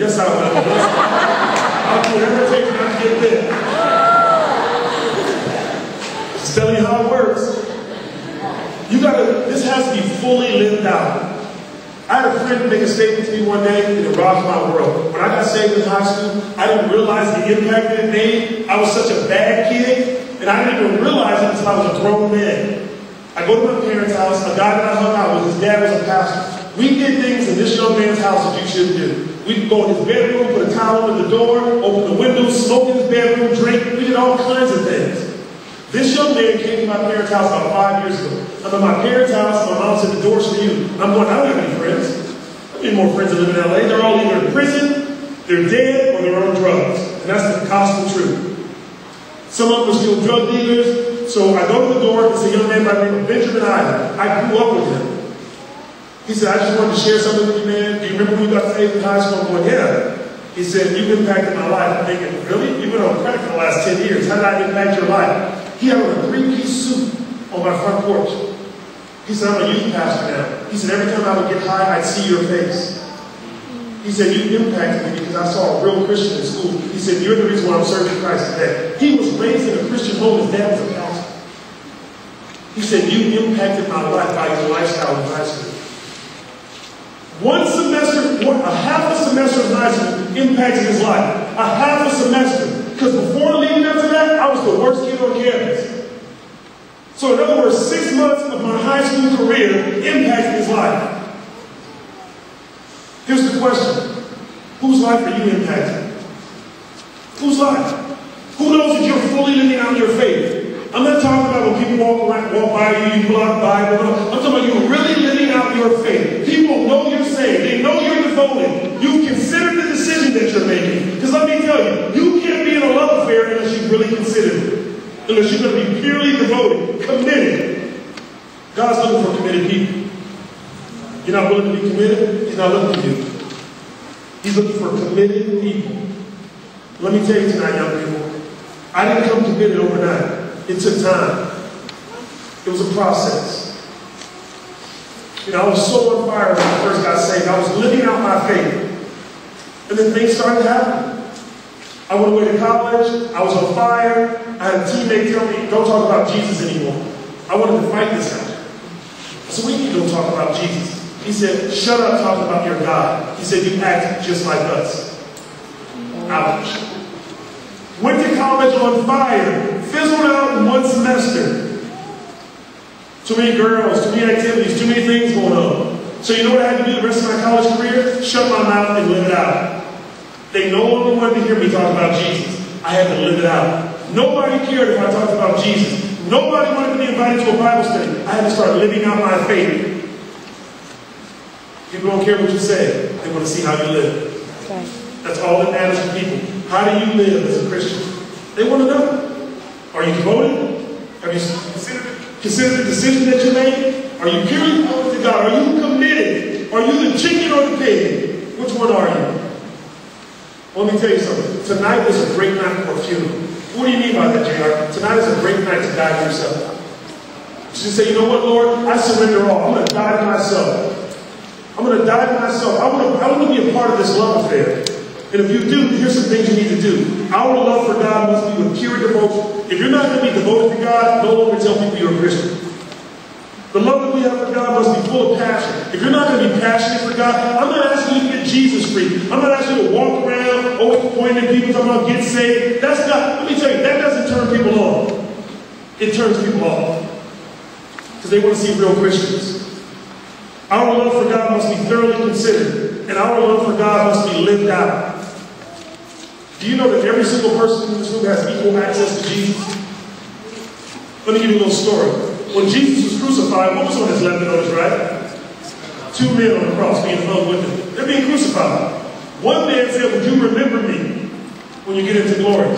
Yes, I will. I'll do whatever it takes not to get there. Just telling you how it works. This has to be fully lived out. I had a friend make a statement to me one day, and it rocked my world. When I got saved in high school, I didn't realize the impact that it made. I was such a bad kid, and I didn't even realize it until I was a grown man. I go to my parents' house, a guy that I hung out with, his dad was a pastor. We did things in this young man's house that you shouldn't do. We'd go in his bedroom, put a towel in the door, open the windows, smoke in his bedroom, drink. We did all kinds of things. This young man came to my parents' house about 5 years ago. I'm at my parents' house, my mom said, the door's for you. I'm going, I don't have any friends. I need more friends that live in LA. They're all either in prison, they're dead, or they're on drugs. And that's the gospel truth. Some of them are still drug dealers. So I go to the door, it's a young man by the name of Benjamin Isaac. I grew up with him. He said, I just wanted to share something with you, man. Do you remember when you got saved in high school? I'm going, yeah. He said, you've impacted my life. I'm thinking, really? You've been on crack for the last 10 years. How did I impact your life? He had on a 3-piece suit on my front porch. He said, I'm a youth pastor now. He said, every time I would get high, I'd see your face. He said, you impacted me because I saw a real Christian in school. He said, you're the reason why I'm serving Christ today. He was raised in a Christian home. His dad was a pastor. He said, you impacted my life by your lifestyle in high school. One semester, a half a semester of high school impacted his life. A half a semester. Because before leading up to that, I was the worst kid on campus. So in other words, 6 months of my high school career impacted his life. Here's the question. Whose life are you impacting? Whose life? Who knows that you're fully living out your faith? I'm not talking about when people walk by you, you pull out the Bible. I'm talking about you really living out your faith. People know you're saved. They know you're devoted. You consider the decision that you're making. Because let me tell you, you can't be in a love affair unless you really consider it. Unless you're going to be purely devoted, committed. God's looking for committed people. You're not willing to be committed? He's not looking for you. He's looking for committed people. Let me tell you tonight, young people, I didn't come committed overnight. It took time. It was a process. I was so on fire when I first got saved. I was living out my faith. And then things started to happen. I went away to college. I was on fire. I had a teammate tell me, don't talk about Jesus anymore. I wanted to fight this out. I said, what do you mean don't talk about Jesus? He said, shut up talking about your God. He said, you act just like us. Ouch. Went to college on fire. Fizzled out in one semester. Too many girls, too many activities, too many things going on. So you know what I had to do the rest of my college career? Shut my mouth and live it out. They no longer wanted to hear me talk about Jesus. I had to live it out. Nobody cared if I talked about Jesus. Nobody wanted to be invited to a Bible study. I had to start living out my faith. People don't care what you say. They want to see how you live. Okay. That's all that matters to people. How do you live as a Christian? They want to know. Are you devoted? Have you considered the decision that you made? Are you purely devoted to God? Are you committed? Are you the chicken or the pig? Which one are you? Well, let me tell you something. Tonight is a great night for a funeral. What do you mean by that, JR? Tonight is a great night to die to yourself. Just say, you know what, Lord? I surrender all. I'm going to die to myself. I'm going to die to myself. I want to be a part of this love affair. And if you do, here's some things you need to do. Our love for God must be with pure devotion. If you're not going to be devoted to God, no longer tell people you're a Christian. The love that we have for God must be full of passion. If you're not going to be passionate for God, I'm not asking you to get Jesus free. I'm not asking you to walk around, always pointing at people, talking about get saved. That's not, let me tell you, that doesn't turn people on. It turns people off. Because they want to see real Christians. Our love for God must be thoroughly considered. And our love for God must be lived out. Do you know that every single person in this room has equal access to Jesus? Let me give you a little story. When Jesus was crucified, what was on his left and on his right? 2 men on the cross being hung with him. They're being crucified. One man said, would you remember me when you get into glory?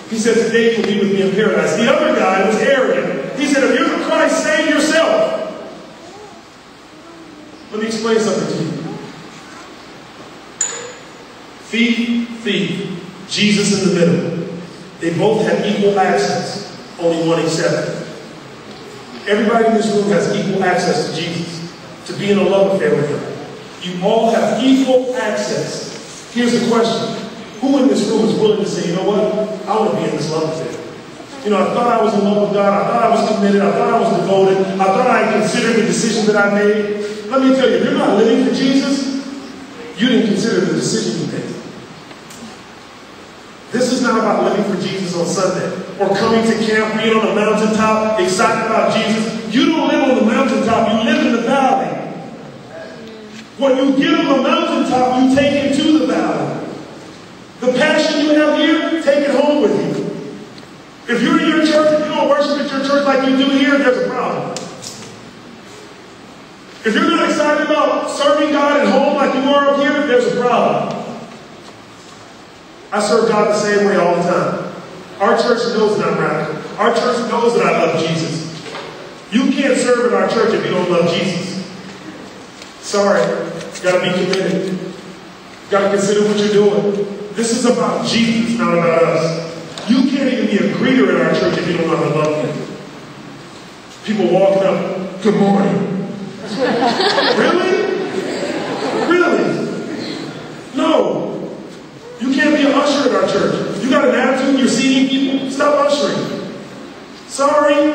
He said, today you'll be with me in paradise. The other guy was arrogant. He said, if you're the Christ, save yourself. Let me explain something to you. Thief. Jesus in the middle. They both have equal access. Only one accepted. Everybody in this room has equal access to Jesus. To be in a love affair with him. You all have equal access. Here's the question. Who in this room is willing to say, you know what? I want to be in this love affair. You know, I thought I was in love with God. I thought I was committed. I thought I was devoted. I thought I had considered the decision that I made. Let me tell you, if you're not living for Jesus, you didn't consider the decision you made. This is not about living for Jesus on Sunday or coming to camp, being on the mountaintop, excited about Jesus. You don't live on the mountaintop. You live in the valley. When you get on the mountaintop, you take it to the valley. The passion you have here, take it home with you. If you're in your church and you don't worship at your church like you do here, there's a problem. If you're not excited about serving God at home like you are up here, there's a problem. I serve God the same way all the time. Our church knows that I'm radical. Our church knows that I love Jesus. You can't serve in our church if you don't love Jesus. Sorry, you got to be committed. You got to consider what you're doing. This is about Jesus, not about us. You can't even be a greeter in our church if you don't know how to love people. People walking up, good morning. Really? Really? No. You can't be an usher in our church. You got an attitude, you're seeing people, stop ushering. Sorry.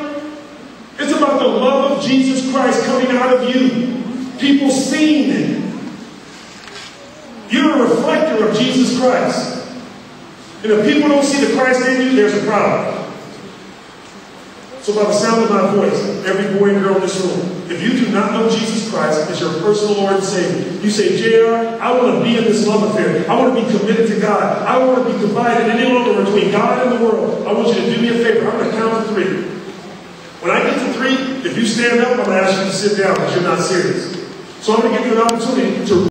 It's about the love of Jesus Christ coming out of you. People seeing it. You're a reflector of Jesus Christ. And if people don't see the Christ in you, there's a problem. So by the sound of my voice, every boy and girl in this room, if you do not know Jesus Christ as your personal Lord and Savior, you say, JR, I want to be in this love affair. I want to be committed to God. I don't want to be divided any longer between God and the world. I want you to do me a favor. I'm going to count to 3. When I get to 3, if you stand up, I'm going to ask you to sit down because you're not serious. So I'm going to give you an opportunity to